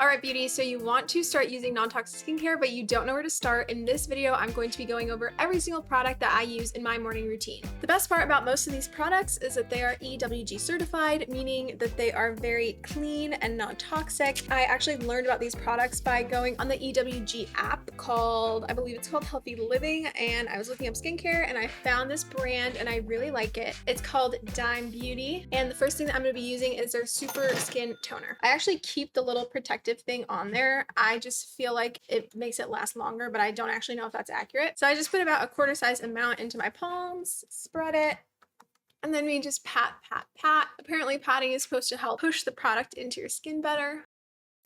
Alright beauty, so you want to start using non-toxic skincare, but you don't know where to start. In this video, I'm going to be going over every single product that I use in my morning routine. The best part about most of these products is that they are EWG certified, meaning that they are very clean and non-toxic. I actually learned about these products by going on the EWG app called, I believe it's called Healthy Living, and I was looking up skincare and I found this brand and I really like it. It's called Dime Beauty, and the first thing that I'm going to be using is their Super Skin Toner. I actually keep the little protective thing on there. I just feel like it makes it last longer, but I don't actually know if that's accurate. So I just put about a quarter size amount into my palms, spread it, and then we just pat, pat, pat. Apparently patting is supposed to help push the product into your skin better.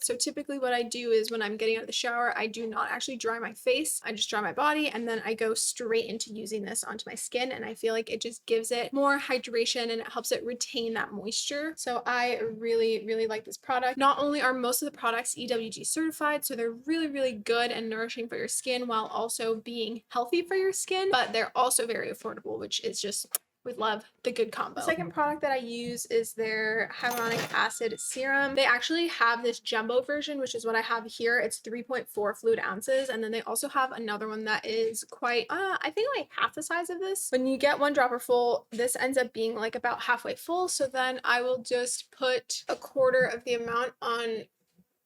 So typically what I do is when I'm getting out of the shower, I do not actually dry my face. I just dry my body and then I go straight into using this onto my skin, and I feel like it just gives it more hydration and it helps it retain that moisture. So I really, really like this product. Not only are most of the products EWG certified, so they're really, really good and nourishing for your skin while also being healthy for your skin, but they're also very affordable, which is just, we love the good combo. The second product that I use is their hyaluronic acid serum. They actually have this jumbo version, which is what I have here. It's 3.4 fluid ounces. And then they also have another one that is quite, I think like half the size of this. When you get one dropper full, this ends up being like about halfway full. So then I will just put a quarter of the amount on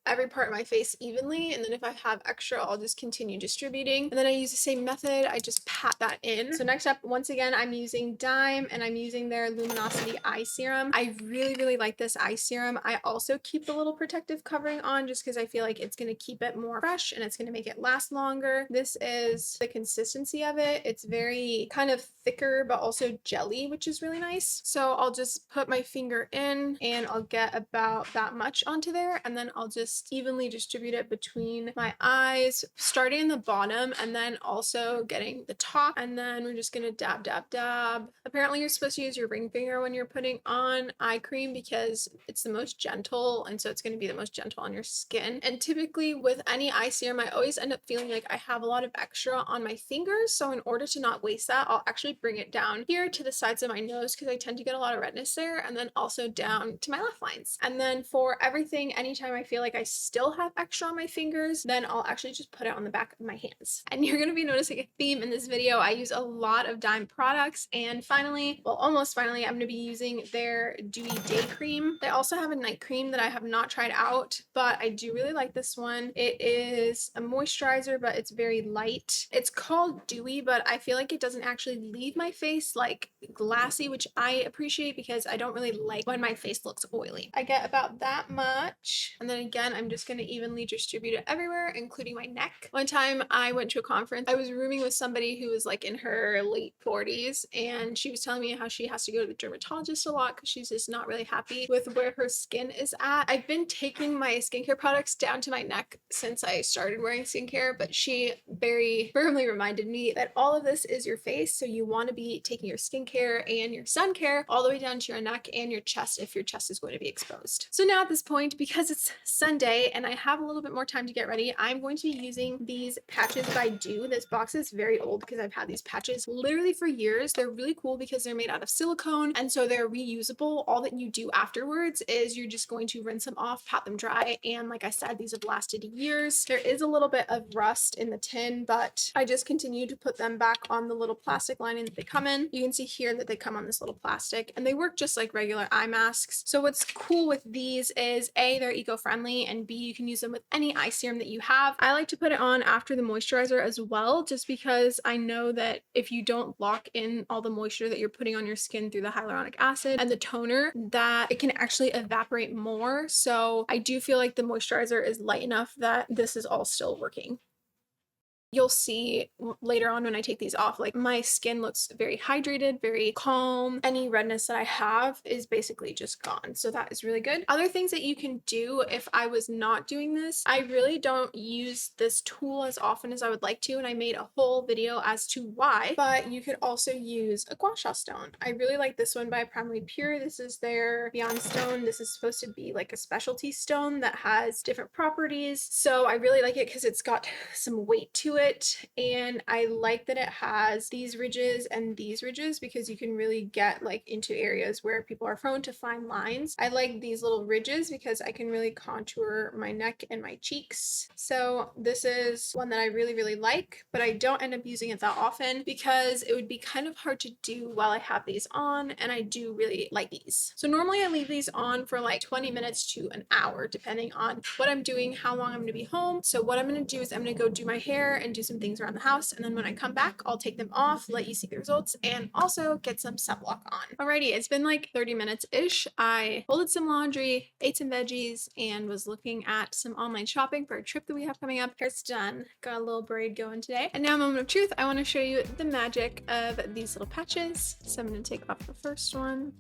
every part of my face evenly, and then if I have extra, I'll just continue distributing. And then I use the same method. I just pat that in. So next up, once again, I'm using Dime and I'm using their Luminosity eye serum. I really, really like this eye serum. I also keep the little protective covering on just because I feel like it's going to keep it more fresh and it's going to make it last longer. This is the consistency of it. It's very kind of thicker but also jelly, which is really nice. So I'll just put my finger in and I'll get about that much onto there, and then I'll just evenly distribute it between my eyes, starting in the bottom and then also getting the top, and then we're just gonna dab, dab, dab. Apparently you're supposed to use your ring finger when you're putting on eye cream because it's the most gentle, and so it's going to be the most gentle on your skin. And typically with any eye serum, I always end up feeling like I have a lot of extra on my fingers, so in order to not waste that, I'll actually bring it down here to the sides of my nose because I tend to get a lot of redness there, and then also down to my laugh lines. And then for everything, anytime I feel like I still have extra on my fingers, then I'll actually just put it on the back of my hands. And you're going to be noticing a theme in this video. I use a lot of Dime products, and finally, well, almost finally, I'm going to be using their Dewy day cream. They also have a night cream that I have not tried out, but I do really like this one. It is a moisturizer, but it's very light. It's called Dewy, but I feel like it doesn't actually leave my face like glassy, which I appreciate because I don't really like when my face looks oily. I get about that much, and then again, I'm just going to evenly distribute it everywhere, including my neck. One time I went to a conference. I was rooming with somebody who was like in her late 40s, and she was telling me how she has to go to the dermatologist a lot because she's just not really happy with where her skin is at. I've been taking my skincare products down to my neck since I started wearing skincare, but she very firmly reminded me that all of this is your face, so you want to be taking your skincare and your sun care all the way down to your neck and your chest if your chest is going to be exposed. So now at this point, because it's Sunday and I have a little bit more time to get ready, I'm going to be using these patches by Dieux. This box is very old because I've had these patches literally for years. They're really cool because they're made out of silicone, and so they're reusable. All that you do afterwards is you're just going to rinse them off, pat them dry, and like I said, these have lasted years. There is a little bit of rust in the tin, but I just continue to put them back on the little plastic lining that they come in. You can see here that they come on this little plastic, and they work just like regular eye masks. So what's cool with these is A, they're eco-friendly, and B, you can use them with any eye serum that you have. I like to put it on after the moisturizer as well, just because I know that if you don't lock in all the moisture that you're putting on your skin through the hyaluronic acid and the toner, that it can actually evaporate more. So I do feel like the moisturizer is light enough that this is all still working. You'll see later on when I take these off, like my skin looks very hydrated, very calm. Any redness that I have is basically just gone. So that is really good. Other things that you can do if I was not doing this, I really don't use this tool as often as I would like to, and I made a whole video as to why, but you could also use a gua sha stone. I really like this one by Primally Pure. This is their Bian stone. This is supposed to be like a specialty stone that has different properties. So I really like it because it's got some weight to to it, and I like that it has these ridges and these ridges because you can really get like into areas where people are prone to fine lines. I like these little ridges because I can really contour my neck and my cheeks. So this is one that I really like, but I don't end up using it that often because it would be kind of hard to do while I have these on, and I do really like these. So normally I leave these on for like 20 minutes to an hour depending on what I'm doing, how long I'm going to be home. So what I'm going to do is I'm going to go do my hair and do some things around the house, and then when I come back I'll take them off, let you see the results, and also get some sunblock on. Alrighty, it's been like 30 minutes ish. I folded some laundry, ate some veggies, and was looking at some online shopping for a trip that we have coming up. Hair's done, got a little braid going today, and now moment of truth. I want to show you the magic of these little patches. So I'm going to take off the first one.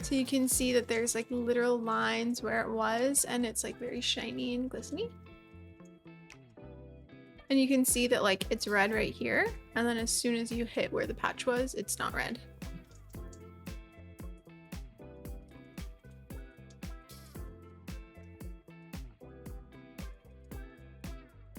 So you can see that there's like literal lines where it was, and it's like very shiny and glistening. And you can see that like it's red right here, and then as soon as you hit where the patch was, it's not red.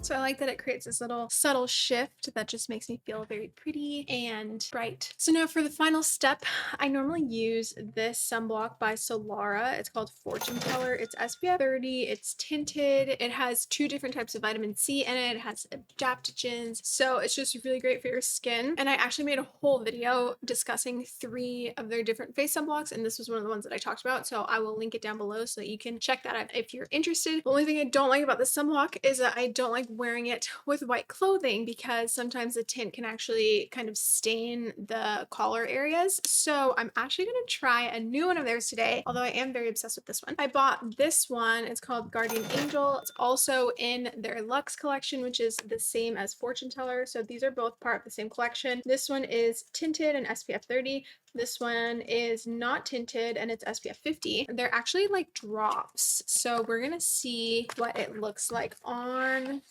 So I like that it creates this little subtle shift that just makes me feel very pretty and bright. So now for the final step, I normally use this sunblock by Solara. It's called Fortune Teller. It's SPF 30, it's tinted, it has 2 different types of vitamin C in it, it has adaptogens, so it's just really great for your skin. And I actually made a whole video discussing 3 of their different face sunblocks, and this was one of the ones that I talked about, so I will link it down below so that you can check that out if you're interested. The only thing I don't like about this sunblock is that I don't like wearing it with white clothing because sometimes the tint can actually kind of stain the collar areas. So I'm actually going to try a new one of theirs today, although I am very obsessed with this one. I bought this one. It's called Guardian Angel. It's also in their Luxe collection, which is the same as Fortune Teller. So these are both part of the same collection. This one is tinted and SPF 30. This one is not tinted and it's SPF 50. They're actually like drops. So we're going to see what it looks like on.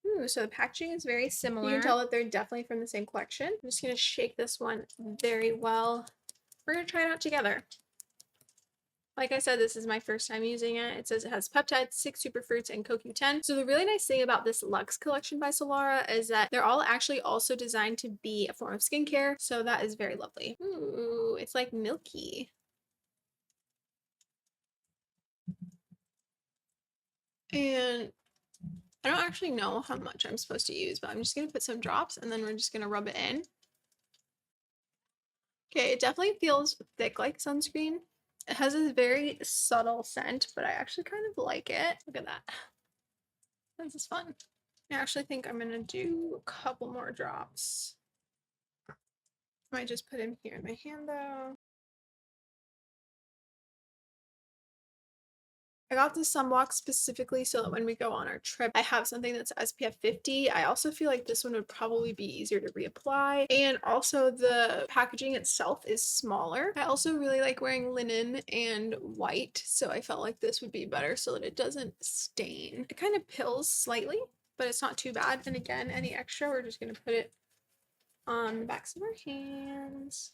Ooh, so the packaging is very similar. You can tell that they're definitely from the same collection. I'm just going to shake this one very well. We're going to try it out together. Like I said, this is my first time using it. It says it has peptides, 6 superfruits, and CoQ10. So the really nice thing about this Luxe collection by Solara is that they're all actually also designed to be a form of skincare. So that is very lovely. Ooh, it's like milky. And I don't actually know how much I'm supposed to use, but I'm just going to put some drops and then we're just going to rub it in. Okay, it definitely feels thick like sunscreen. It has a very subtle scent, but I actually kind of like it. Look at that. This is fun. I actually think I'm going to do a couple more drops. I might just put him here in my hand though. I got this sunblock specifically so that when we go on our trip, I have something that's SPF 50. I also feel like this one would probably be easier to reapply. And also the packaging itself is smaller. I also really like wearing linen and white, so I felt like this would be better so that it doesn't stain. It kind of pills slightly, but it's not too bad. And again, any extra, we're just going to put it on the backs of our hands.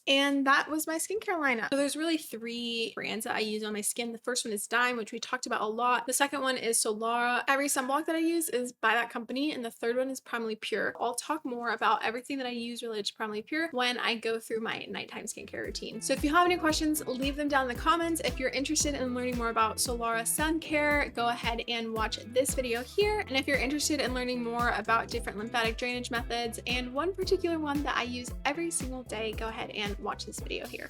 And that was my skincare lineup. So there's really 3 brands that I use on my skin. The first one is Dieux, which we talked about a lot. The second one is Solara. Every sunblock that I use is by that company. And the third one is Primally Pure. I'll talk more about everything that I use related to Primally Pure when I go through my nighttime skincare routine. So if you have any questions, leave them down in the comments. If you're interested in learning more about Solara Suncare, go ahead and watch this video here. And if you're interested in learning more about different lymphatic drainage methods and one particular one that I use every single day, go ahead and watch this video here.